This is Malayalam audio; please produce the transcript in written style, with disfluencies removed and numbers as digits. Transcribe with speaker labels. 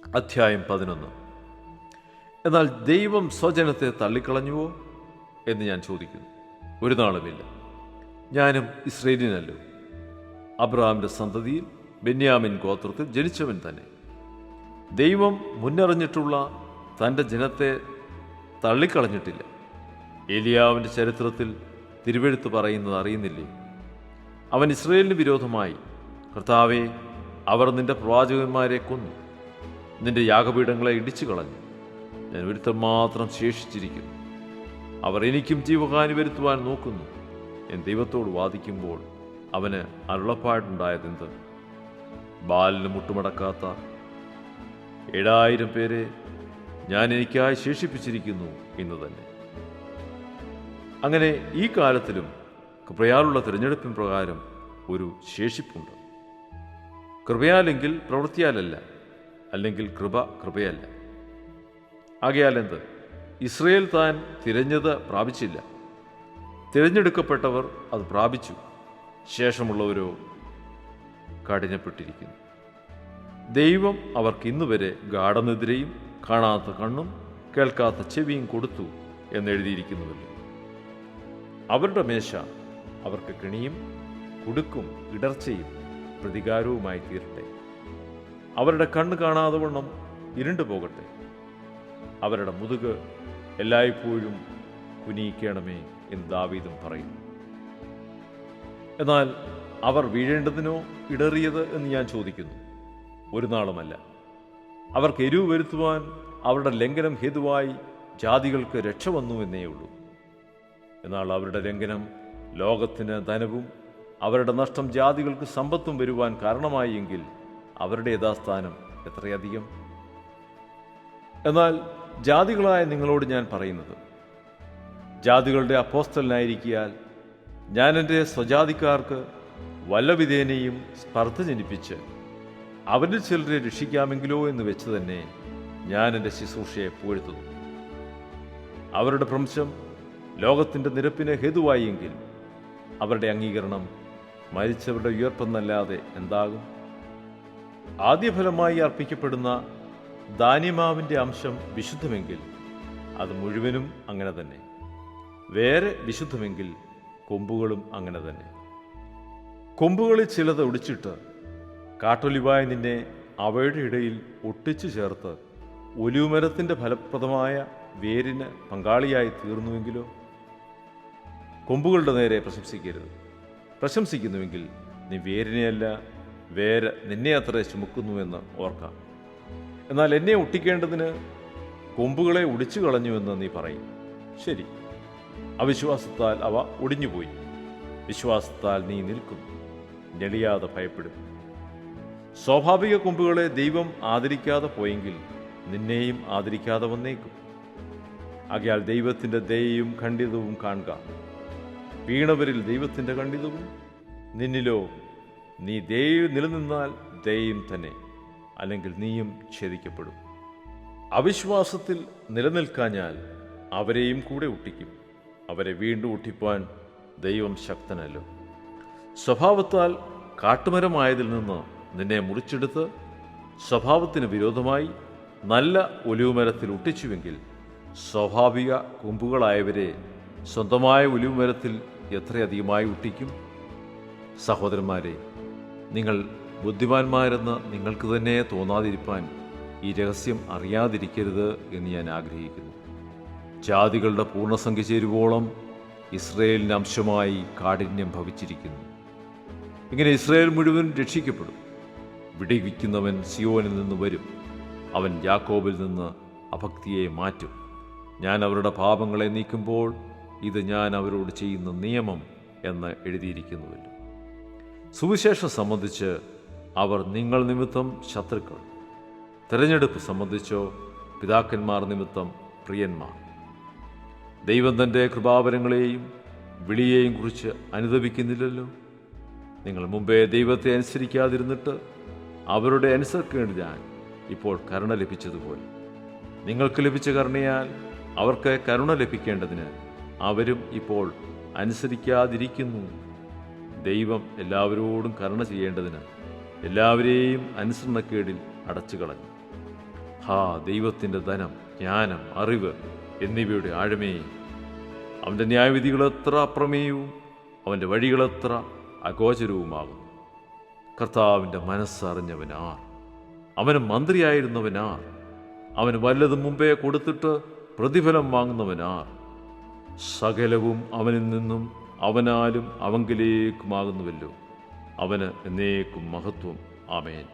Speaker 1: അധ്യായം 11. എന്നാൽ ദൈവം സ്വജനത്തെ തള്ളിക്കളഞ്ഞുവോ എന്ന് ഞാൻ ചോദിക്കുന്നു. ഒരു നാളുമില്ല. ഞാനും ഇസ്രയേലിനല്ലോ, അബ്രഹാമിൻ്റെ സന്തതിയിൽ ബെന്യാമിൻ ഗോത്രത്തിൽ ജനിച്ചവൻ തന്നെ. ദൈവം മുന്നറിഞ്ഞിട്ടുള്ള തൻ്റെ ജനത്തെ തള്ളിക്കളഞ്ഞിട്ടില്ല. ഏലിയാവിൻ്റെ ചരിത്രത്തിൽ തിരുവെഴുത്ത് പറയുന്നത് അറിയുന്നില്ലേ? അവൻ ഇസ്രയേലിന് വിരോധമായി, കർത്താവേ, അവർ നിന്റെ പ്രവാചകന്മാരെ കൊന്നു, നിന്റെ യാഗപീഠങ്ങളെ ഇടിച്ചു കളഞ്ഞു, ഞാൻ ഒരുത്തൻ മാത്രം ശേഷിച്ചിരിക്കുന്നു, അവർ എനിക്കും ജീവഹാനി വരുത്തുവാൻ നോക്കുന്നു എന്ന് ദൈവത്തോട് വാദിക്കുമ്പോൾ അവന് അരുളപ്പാടുണ്ടായതെന്ത്? ബാലിന് മുട്ടുമടക്കാത്ത 7000 പേരെ ഞാൻ എനിക്കായി ശേഷിപ്പിച്ചിരിക്കുന്നു എന്ന് തന്നെ. അങ്ങനെ ഈ കാലത്തിലും കൃപയാലുള്ള തിരഞ്ഞെടുപ്പിൻ പ്രകാരം ഒരു ശേഷിപ്പുണ്ട്. കൃപയാലെങ്കിൽ പ്രവൃത്തിയാലല്ല, അല്ലെങ്കിൽ കൃപയല്ല. ആകയാൽ എന്ത്? ഇസ്രയേൽ താൻ തിരഞ്ഞത് പ്രാപിച്ചില്ല, തിരഞ്ഞെടുക്കപ്പെട്ടവർ അത് പ്രാപിച്ചു. ശേഷമുള്ളവരോ കഠിനപ്പെട്ടിരിക്കുന്നു. ദൈവം അവർക്ക് ഇന്നുവരെ ഗാഢനിദ്രയും കാണാത്ത കണ്ണും കേൾക്കാത്ത ചെവിയും കൊടുത്തു എന്നെഴുതിയിരിക്കുന്നുവല്ലോ. അവരുടെ മേശ അവർക്ക് കെണിയും കുടുക്കും ഇടർച്ചയും പ്രതികാരവുമായി തീരട്ടെ. അവരുടെ കണ്ണ് കാണാതെ വണ്ണം ഇരുണ്ടു പോകട്ടെ. അവരുടെ മുതുക് എല്ലായ്പ്പോഴും കുനിയിക്കണമേ എന്ന് ദാവീദും പറയുന്നു. എന്നാൽ അവർ വീഴേണ്ടതിനോ ഇടറിയത് എന്ന് ഞാൻ ചോദിക്കുന്നു. ഒരു നാളുമല്ല. അവർക്ക് എരിവ് വരുത്തുവാൻ അവരുടെ ലംഘനം ഹേതുവായി ജാതികൾക്ക് രക്ഷ വന്നു എന്നേ ഉള്ളൂ. എന്നാൽ അവരുടെ ലംഘനം ലോകത്തിന് ധനവും അവരുടെ നഷ്ടം ജാതികൾക്ക് സമ്പത്തും വരുവാൻ കാരണമായി എങ്കിൽ അവരുടെ യഥാസ്ഥാനം എത്രയധികം. എന്നാൽ ജാതികളായ നിങ്ങളോട് ഞാൻ പറയുന്നത്, ജാതികളുടെ അപ്പോസ്തലനായിരിക്കിയാൽ ഞാൻ എൻ്റെ സ്വജാതിക്കാർക്ക് വല്ലവിധേനയും സ്പർദ്ധ ജനിപ്പിച്ച് അവരിൽ ചിലരെ രക്ഷിക്കാമെങ്കിലോ എന്ന് വെച്ച് തന്നെ ഞാൻ എൻ്റെ ശുശ്രൂഷയെ പുകഴ്ത്തുന്നു. അവരുടെ ഭ്രംശം ലോകത്തിൻ്റെ നിരപ്പിന് ഹേതുവായി എങ്കിൽ അവരുടെ അംഗീകരണം മരിച്ചവരുടെ ഉയർപ്പെന്നല്ലാതെ എന്താകും? ആദ്യഫലമായി അർപ്പിക്കപ്പെടുന്ന ധാന്യമാവിൻ്റെ അംശം വിശുദ്ധമെങ്കിൽ അത് മുഴുവനും അങ്ങനെ തന്നെ. വേറെ വിശുദ്ധമെങ്കിൽ കൊമ്പുകളും അങ്ങനെ തന്നെ. കൊമ്പുകളിൽ ചിലത് ഒടിച്ചിട്ട് കാട്ടൊലിവായ നിന്നെ അവയുടെ ഇടയിൽ ഒട്ടിച്ചു ചേർത്ത് ഒലിവുമരത്തിൻ്റെ ഫലപ്രദമായ വേരിന് പങ്കാളിയായി തീർന്നുവെങ്കിലോ? കൊമ്പുകളുടെ നേരെ പ്രശംസിക്കരുത്. പ്രശംസിക്കുന്നുവെങ്കിൽ നീ വേരിനെയല്ല, വേര് നിന്നെ അത്ര ചുമക്കുന്നുവെന്ന് ഓർക്കാം. എന്നാൽ എന്നെ ഒട്ടിക്കേണ്ടതിന് കൊമ്പുകളെ ഒടിച്ചു കളഞ്ഞുവെന്ന് നീ പറയും. ശരി, അവിശ്വാസത്താൽ അവ ഒടിഞ്ഞുപോയി. വിശ്വാസത്താൽ നീ നിൽക്കും, ഞെളിയാതെ ഭയപ്പെടും. സ്വാഭാവിക കൊമ്പുകളെ ദൈവം ആദരിക്കാതെ പോയെങ്കിൽ നിന്നെയും ആദരിക്കാതെ വന്നേക്കും. ആകയാൽ ദൈവത്തിൻ്റെ ദയയും ഖണ്ഡിതവും കാണുക. വീണവരിൽ ദൈവത്തിൻ്റെ ഖണ്ഡിതവും, നിന്നിലോ നീ ദയയിൽ നിലനിന്നാൽ ദയയും തന്നെ, അല്ലെങ്കിൽ നീയും ഛേദിക്കപ്പെടും. അവിശ്വാസത്തിൽ നിലനിൽക്കാഞ്ഞാൽ അവരെയും കൂടെ ഒട്ടിക്കും. അവരെ വീണ്ടും ഒട്ടിപ്പാൻ ദൈവം ശക്തനല്ലോ. സ്വഭാവത്താൽ കാട്ടുമരമായതിൽ നിന്ന് നിന്നെ മുറിച്ചെടുത്ത് സ്വഭാവത്തിന് വിരോധമായി നല്ല ഒലിവുമരത്തിൽ ഒട്ടിച്ചുവെങ്കിൽ സ്വാഭാവിക കൊമ്പുകളായവരെ സ്വന്തമായ ഒലിവുമരത്തിൽ എത്രയധികമായി ഒട്ടിക്കും? സഹോദരന്മാരെ, നിങ്ങൾ ബുദ്ധിമാന്മാരെന്ന് നിങ്ങൾക്ക് തന്നെ തോന്നാതിരിപ്പാൻ ഈ രഹസ്യം അറിയാതിരിക്കരുത് എന്ന് ഞാൻ ആഗ്രഹിക്കുന്നു. ജാതികളുടെ പൂർണ്ണസംഖ്യ ചേരുവോളം ഇസ്രയേലിന് അംശമായി കാഠിന്യം ഭവിച്ചിരിക്കുന്നു. ഇങ്ങനെ ഇസ്രയേൽ മുഴുവൻ രക്ഷിക്കപ്പെടും. വിടിവിക്കുന്നവൻ സിയോനിൽ നിന്ന് വരും. അവൻ യാക്കോബിൽ നിന്ന് അഭക്തിയെ മാറ്റും. ഞാൻ അവരുടെ പാപങ്ങളെ നീക്കുമ്പോൾ ഇത് ഞാൻ അവരോട് ചെയ്യുന്ന നിയമം എന്ന് എഴുതിയിരിക്കുന്നുവല്ലോ. സുവിശേഷം സംബന്ധിച്ച് അവർ നിങ്ങൾ നിമിത്തം ശത്രുക്കൾ, തിരഞ്ഞെടുപ്പ് സംബന്ധിച്ചോ പിതാക്കന്മാർ നിമിത്തം പ്രിയന്മാർ. ദൈവം തൻ്റെ കൃപാവരങ്ങളെയും വിളിയെയും കുറിച്ച് അനുതപിക്കുന്നില്ലല്ലോ. നിങ്ങൾ മുമ്പേ ദൈവത്തെ അനുസരിക്കാതിരുന്നിട്ട് അവരുടെ അനുസരിക്കേണ്ട ഞാൻ ഇപ്പോൾ കരുണ ലഭിച്ചതുപോലെ നിങ്ങൾക്ക് ലഭിച്ച കരുണയാൽ അവർക്ക് കരുണ ലഭിക്കേണ്ടതിന് അവരും ഇപ്പോൾ അനുസരിക്കാതിരിക്കുന്നു. ദൈവം എല്ലാവരോടും കരുണ ചെയ്യേണ്ടതിന് എല്ലാവരെയും അനുസരണക്കേടിൽ അടച്ചു കളഞ്ഞു. ഹാ, ദൈവത്തിൻ്റെ ധനം, ജ്ഞാനം, അറിവ് എന്നിവയുടെ ആഴമേ! അവൻ്റെ ന്യായവിധികൾ എത്ര അപ്രമേയവും അവൻ്റെ വഴികളെത്ര അഗോചരവുമാകുന്നു. കർത്താവിൻ്റെ മനസ്സറിഞ്ഞവനാർ? അവന് മന്ത്രിയായിരുന്നവനാർ? അവന് വല്ലതും മുമ്പേ കൊടുത്തിട്ട് പ്രതിഫലം വാങ്ങുന്നവനാർ? സകലവും അവനിൽ നിന്നും അവനാലും അവങ്കിലേക്കുമാകുന്നുവല്ലോ. അവന് എന്നേക്കും മഹത്വം. ആമേൻ.